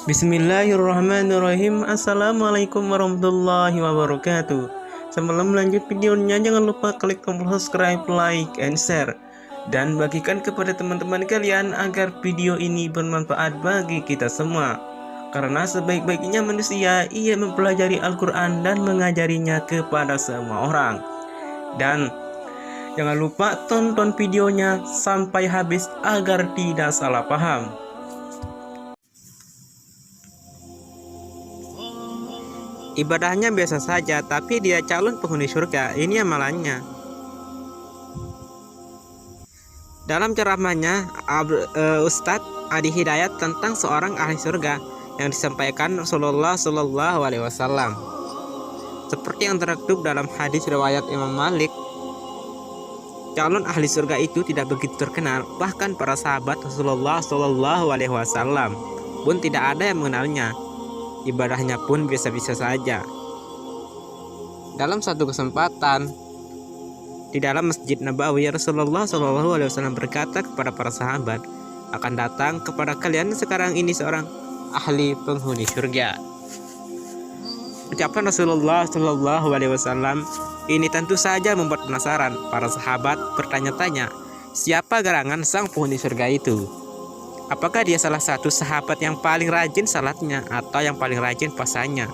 Bismillahirrahmanirrahim. Assalamualaikum warahmatullahi wabarakatuh. Sebelum lanjut videonya, jangan lupa klik tombol subscribe, like, and share, dan bagikan kepada teman-teman kalian agar video ini bermanfaat bagi kita semua. Karena sebaik-baiknya manusia, ia mempelajari Al-Quran dan mengajarinya kepada semua orang. Dan jangan lupa tonton videonya sampai habis agar tidak salah paham. Ibadahnya biasa saja, tapi dia calon penghuni surga. Ini amalannya. Dalam ceramahnya, Ustadz Adi Hidayat tentang seorang ahli surga yang disampaikan Rasulullah Shallallahu Alaihi Wasallam, seperti yang terkutip dalam hadis riwayat Imam Malik, calon ahli surga itu tidak begitu terkenal. Bahkan para sahabat Rasulullah Shallallahu Alaihi Wasallam pun tidak ada yang mengenalnya. Ibadahnya pun biasa-biasa saja. Dalam satu kesempatan di dalam Masjid Nabawi, Rasulullah Shallallahu Alaihi Wasallam berkata kepada para sahabat, akan datang kepada kalian sekarang ini seorang ahli penghuni surga. Ucapan Rasulullah Shallallahu Alaihi Wasallam ini tentu saja membuat penasaran. Para sahabat bertanya-tanya, siapa gerangan sang penghuni surga itu? Apakah dia salah satu sahabat yang paling rajin salatnya, atau yang paling rajin puasanya,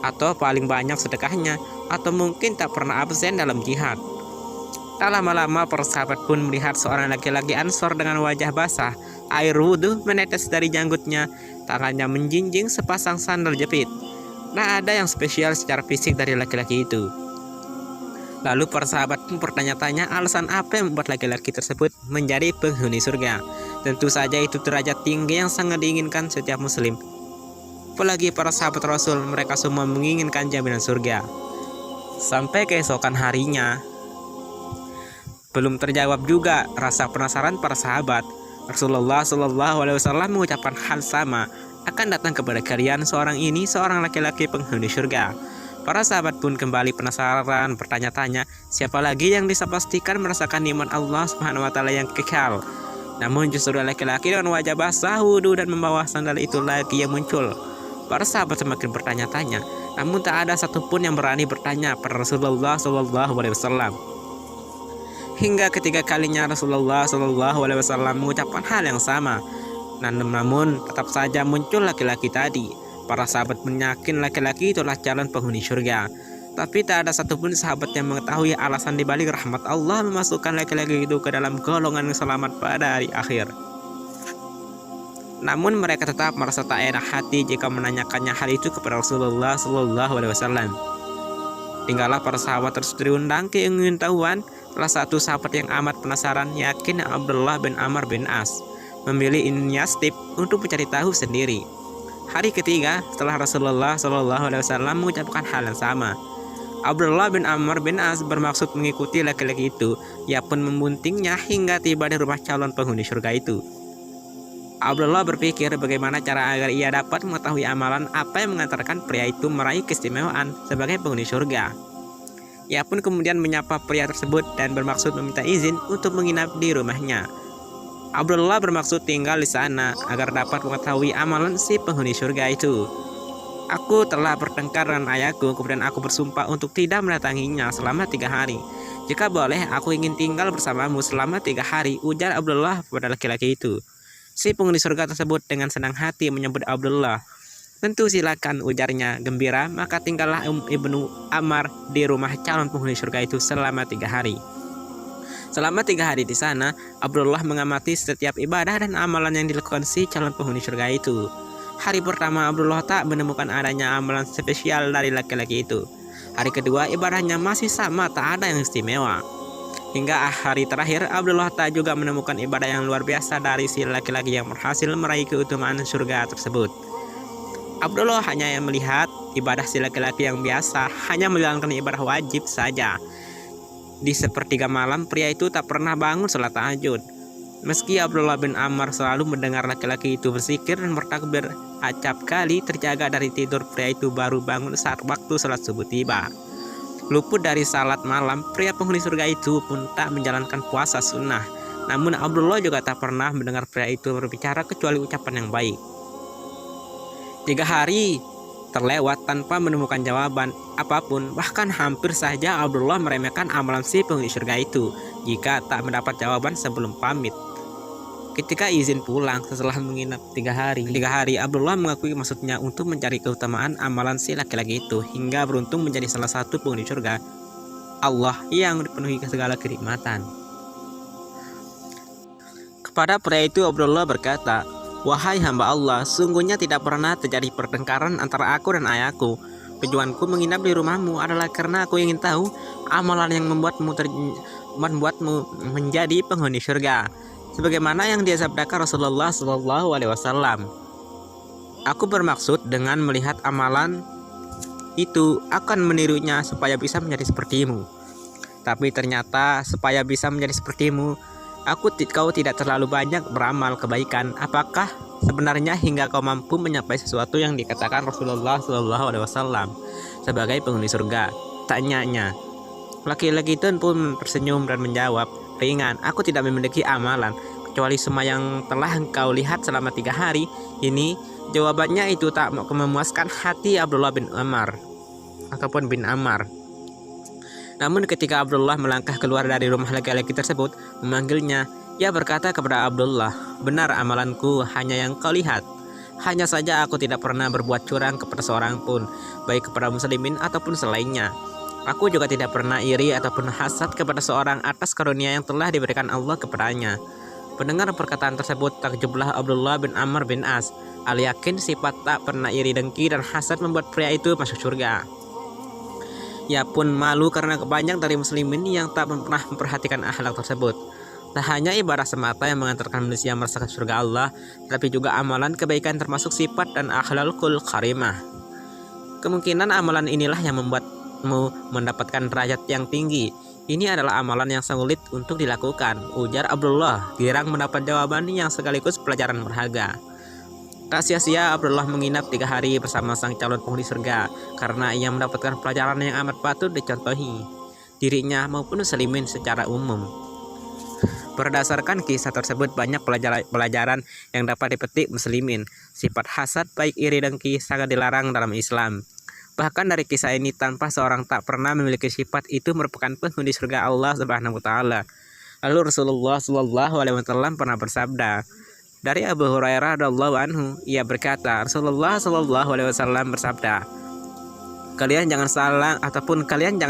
atau paling banyak sedekahnya, atau mungkin tak pernah absen dalam jihad? Tak lama-lama para sahabat pun melihat seorang laki-laki Ansor dengan wajah basah, air wudhu menetes dari janggutnya, tangannya menjinjing sepasang sandal jepit. Tak ada yang spesial secara fisik dari laki-laki itu. Lalu para sahabat pun bertanya-tanya alasan apa yang membuat laki-laki tersebut menjadi penghuni surga. Tentu saja itu derajat tinggi yang sangat diinginkan setiap muslim. Apalagi para sahabat Rasul, mereka semua menginginkan jaminan surga. Sampai keesokan harinya, belum terjawab juga rasa penasaran para sahabat. Rasulullah Shallallahu Alaihi Wasallam mengucapkan hal sama, akan datang kepada kalian seorang laki-laki penghuni surga. Para sahabat pun kembali penasaran, bertanya-tanya, siapa lagi yang bisa pastikan merasakan nikmat Allah Subhanahu wa taala yang kekal. Namun justru laki-laki dengan wajah basah wudhu dan membawa sandal itu lagi yang muncul. Para sahabat semakin bertanya-tanya, namun tak ada satupun yang berani bertanya pada Rasulullah Shallallahu Alaihi Wasallam. Hingga ketiga kalinya Rasulullah Shallallahu Alaihi Wasallam mengucapkan hal yang sama. Namun tetap saja muncul laki-laki tadi. Para sahabat yakin laki-laki itulah calon penghuni surga. Tapi tak ada satupun sahabat yang mengetahui alasan dibalik rahmat Allah memasukkan laki-laki itu ke dalam golongan yang selamat pada hari akhir. Namun mereka tetap merasa tak enak hati jika menanyakannya hal itu kepada Rasulullah Shallallahu Alaihi Wasallam. Tinggallah para sahabat terus diundang keingintahuan. Salah satu sahabat yang amat penasaran, yakin Abdullah bin Amr bin As, memilih inisiatif untuk mencari tahu sendiri. Hari ketiga setelah Rasulullah Shallallahu Alaihi Wasallam mengucapkan hal yang sama, Abdullah bin Amr bin As bermaksud mengikuti laki-laki itu. Ia pun membuntingnya hingga tiba di rumah calon penghuni surga itu. Abdullah berpikir bagaimana cara agar ia dapat mengetahui amalan apa yang mengantarkan pria itu meraih keistimewaan sebagai penghuni surga. Ia pun kemudian menyapa pria tersebut dan bermaksud meminta izin untuk menginap di rumahnya. Abdullah bermaksud tinggal di sana agar dapat mengetahui amalan si penghuni surga itu. Aku telah bertengkar dengan ayahku, kemudian aku bersumpah untuk tidak mendatanginya selama 3 hari. Jika boleh, aku ingin tinggal bersamamu selama 3 hari, ujar Abdullah kepada laki-laki itu. Si penghuni surga tersebut dengan senang hati menyambut Abdullah. Tentu silakan, ujarnya gembira. Maka tinggallah Ibnu Amr di rumah calon penghuni surga itu selama 3 hari. Selama 3 hari di sana, Abdullah mengamati setiap ibadah dan amalan yang dilakukan si calon penghuni surga itu. Hari pertama Abdullah tak menemukan adanya amalan spesial dari laki-laki itu. Hari kedua ibadahnya masih sama, tak ada yang istimewa. Hingga hari terakhir Abdullah tak juga menemukan ibadah yang luar biasa dari si laki-laki yang berhasil meraih keutamaan surga tersebut. Abdullah hanya yang melihat ibadah si laki-laki yang biasa, hanya menjalankan ibadah wajib saja. Di sepertiga malam pria itu tak pernah bangun sholat tahajud. Meski Abdullah bin Amr selalu mendengar laki-laki itu berzikir dan bertakbir acap kali, terjaga dari tidur pria itu baru bangun saat waktu sholat subuh tiba. Luput dari salat malam, pria penghuni surga itu pun tak menjalankan puasa sunnah. Namun Abdullah juga tak pernah mendengar pria itu berbicara kecuali ucapan yang baik. 3 hari terlewat tanpa menemukan jawaban apapun. Bahkan hampir saja Abdullah meremehkan amalan si penghuni surga itu jika tak mendapat jawaban sebelum pamit. Ketika izin pulang setelah menginap 3 hari, Abdullah mengakui maksudnya untuk mencari keutamaan amalan si laki-laki itu hingga beruntung menjadi salah satu penghuni surga Allah yang dipenuhi segala kenikmatan. Kepada pria itu Abdullah berkata, "Wahai hamba Allah, sungguhnya tidak pernah terjadi pertengkaran antara aku dan ayahku. Tujuanku menginap di rumahmu adalah karena aku ingin tahu amalan yang membuatmu menjadi penghuni surga. Sebagaimana yang disabdakan Rasulullah SAW. Aku bermaksud dengan melihat amalan itu akan menirunya supaya bisa menjadi sepertimu. Tapi ternyata supaya bisa menjadi sepertimu, kau tidak terlalu banyak beramal kebaikan. Apakah sebenarnya hingga kau mampu menyampaikan sesuatu yang dikatakan Rasulullah SAW sebagai penghuni surga?" Tanyanya. Laki-laki itu pun tersenyum dan menjawab, "Ringan, aku tidak memiliki amalan kecuali semua yang telah engkau lihat selama 3 hari ini." Jawabannya itu tak memuaskan hati Abdullah bin Ammar. Namun ketika Abdullah melangkah keluar dari rumah laki-laki tersebut memanggilnya, ia berkata kepada Abdullah, "Benar, amalanku hanya yang kau lihat. Hanya saja aku tidak pernah berbuat curang kepada seorang pun, baik kepada muslimin ataupun selainnya. Aku juga tidak pernah iri ataupun hasad kepada seorang atas karunia yang telah diberikan Allah kepadanya." Pendengar perkataan tersebut, takjublah Abdullah bin Amr bin As. Al-yakin sifat tak pernah iri, dengki, dan hasad membuat pria itu masuk surga. Ia pun malu karena banyak dari muslimin yang tak pernah memperhatikan akhlak tersebut. Tak hanya ibadah semata yang mengantarkan manusia merasakan surga Allah, tapi juga amalan kebaikan termasuk sifat dan akhlakul karimah. Kemungkinan amalan inilah yang membuatmu mendapatkan derajat yang tinggi. Ini adalah amalan yang sulit untuk dilakukan, ujar Abdullah, girang mendapat jawaban yang sekaligus pelajaran berharga. Tak sia-sia Abdullah menginap 3 hari bersama sang calon penghuni surga karena ia mendapatkan pelajaran yang amat patut dicontohi dirinya maupun muslimin secara umum. Berdasarkan kisah tersebut, banyak pelajaran yang dapat dipetik muslimin. Sifat hasad baik iri dengki sangat dilarang dalam Islam. Bahkan dari kisah ini, tanpa seorang tak pernah memiliki sifat itu merupakan penghuni surga Allah Subhanahu wa taala. Lalu Rasulullah SAW pernah bersabda, dari Abu Hurairah radhiyallahu anhu, ia berkata, Rasulullah SAW bersabda, kalian jangan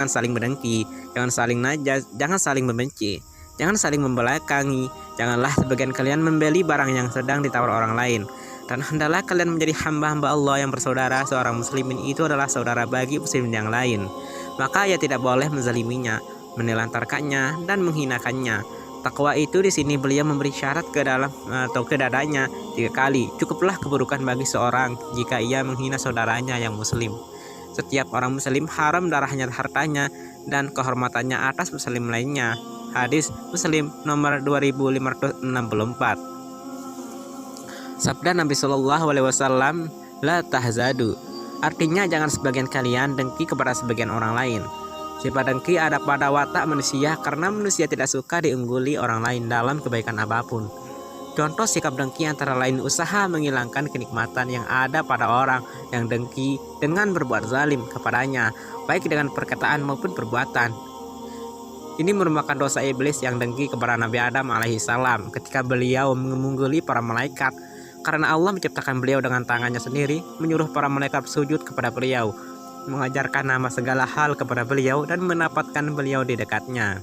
saling mendengki, jangan saling najas, jangan saling membenci, jangan saling membelakangi, janganlah sebagian kalian membeli barang yang sedang ditawar orang lain. Dan hendaklah kalian menjadi hamba-hamba Allah yang bersaudara. Seorang muslimin itu adalah saudara bagi muslimin yang lain. Maka ia tidak boleh menzaliminya, menelantarkannya, dan menghinakannya. Takwa itu di sini beliau memberi syarat ke dadanya 3 kali. Cukuplah keburukan bagi seorang jika ia menghina saudaranya yang muslim. Setiap orang muslim haram darahnya, hartanya, dan kehormatannya atas muslim lainnya. Hadis Muslim nomor 2564. Sabda Nabi SAW, la tahzadu, artinya jangan sebagian kalian dengki kepada sebagian orang lain. Sifat dengki ada pada watak manusia karena manusia tidak suka diungguli orang lain dalam kebaikan apapun. Contoh sikap dengki antara lain usaha menghilangkan kenikmatan yang ada pada orang yang dengki dengan berbuat zalim kepadanya, baik dengan perkataan maupun perbuatan. Ini merupakan dosa iblis yang dengki kepada Nabi Adam alaihissalam ketika beliau mengungguli para malaikat. Karena Allah menciptakan beliau dengan tangannya sendiri, menyuruh para malaikat sujud kepada beliau, mengajarkan nama segala hal kepada beliau, dan menempatkan beliau di dekatnya.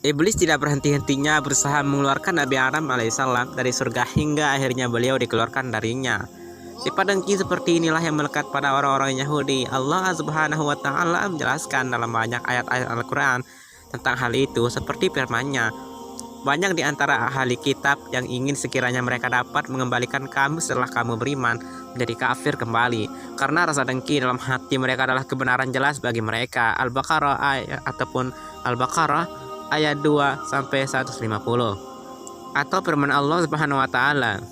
Iblis tidak berhenti-hentinya berusaha mengeluarkan Nabi Adam alaihissalam dari surga hingga akhirnya beliau dikeluarkan darinya. Sifat dengki seperti inilah yang melekat pada orang-orang Yahudi. Allah Subhanahu wa taala menjelaskan dalam banyak ayat-ayat Al-Quran tentang hal itu, seperti firman-Nya, banyak di antara ahli kitab yang ingin sekiranya mereka dapat mengembalikan kamu setelah kamu beriman menjadi kafir kembali, karena rasa dengki dalam hati mereka adalah kebenaran jelas bagi mereka. Al-Baqarah ayat 2 sampai 150. Atau firman Allah Subhanahu wa taala,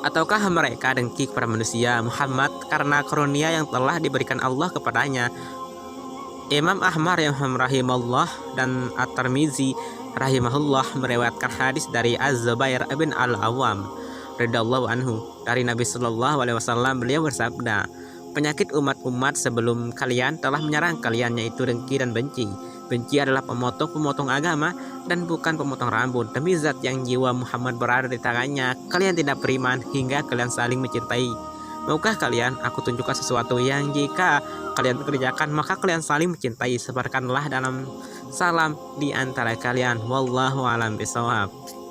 ataukah mereka dengki kepada manusia Muhammad karena karunia yang telah diberikan Allah kepadanya? Imam Ahmad yang rahimahullah dan At-Tirmizi rahimahullah meriwayatkan hadis dari Az-Zubair bin Al-Awwam. radhiyallahu anhu dari Nabi Shallallahu alaihi wasallam, beliau bersabda, penyakit umat-umat sebelum kalian telah menyerang kalian, yaitu dengki dan benci. Benci adalah pemotong-pemotong agama dan bukan pemotong rambut. Demi zat yang jiwa Muhammad berada di tangannya, kalian tidak beriman hingga kalian saling mencintai. Maukah kalian aku tunjukkan sesuatu yang jika kalian kerjakan maka kalian saling mencintai? Sebarkanlah dalam salam di antara kalian. Wallahu a'lam bishawab.